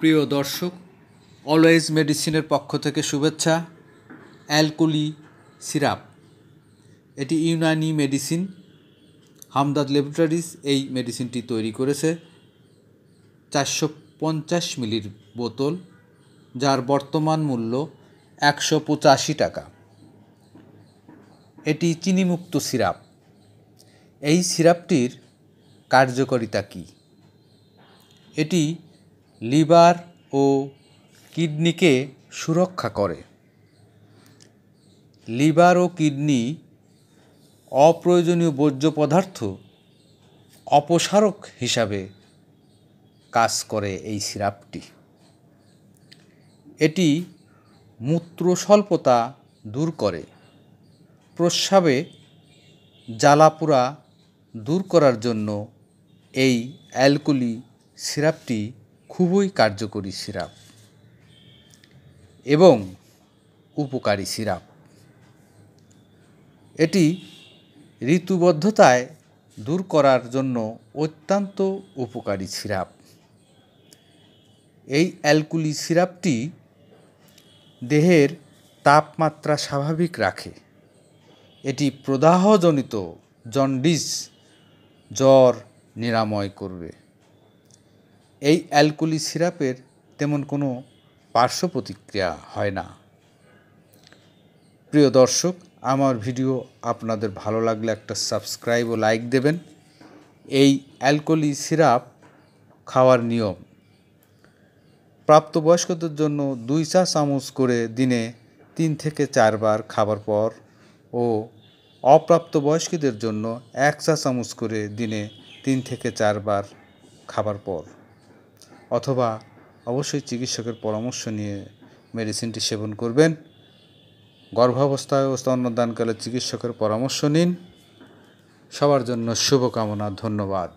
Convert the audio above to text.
প্রিয় দর্শক, অলওয়েজ মেডিসিনের পক্ষ থেকে শুভেচ্ছা। অ্যালকুলি সিরাপ, এটি ইউনানি মেডিসিন। হামদাদ ল্যাবরেটরিজ এই মেডিসিনটি তৈরি করেছে। 450 মিলির বোতল, যার বর্তমান মূল্য 185 টাকা। এটি চিনিমুক্ত সিরাপ। এই সিরাপটির কার্যকারিতা কী? এটি লিভার ও কিডনিকে সুরক্ষা করে। লিভার ও কিডনি অপ্রয়োজনীয় বর্জ্য পদার্থ অপসারক হিসাবে কাজ করে এই সিরাপটি। এটি মূত্র স্বল্পতা দূর করে। প্রস্রাবে জ্বালাপোড়া দূর করার জন্য এই অ্যালকুলি সিরাপটি খুবই কার্যকরী সিরাপ এবং উপকারী সিরাপ। এটি ঋতুবদ্ধতায় দূর করার জন্য অত্যন্ত উপকারী সিরাপ। এই অ্যালকুলি সিরাপটি দেহের তাপমাত্রা স্বাভাবিক রাখে। এটি প্রদাহজনিত জন্ডিস, জ্বর নিরাময় করবে। এই অ্যালকুলি সিরাপের তেমন কোনো পার্শ্ব প্রতিক্রিয়া হয় না। প্রিয় দর্শক, আমার ভিডিও আপনাদের ভালো লাগলে একটা সাবস্ক্রাইব ও লাইক দেবেন। এই অ্যালকুলি সিরাপ খাওয়ার নিয়ম: প্রাপ্তবয়স্কদের জন্য 2 চা চামচ করে দিনে 3 থেকে 4 বার খাবার পর ও অপ্রাপ্তবয়স্কদের জন্য 1 চা চামচ করে দিনে 3 থেকে 4 বার খাবার পর, অথবা অবশ্যই চিকিৎসকের পরামর্শ নিয়ে মেডিসিনটি সেবন করবেন। গর্ভাবস্থায় ও স্তন্যদানকালে চিকিৎসকের পরামর্শ নিন। সবার জন্য শুভকামনা। ধন্যবাদ।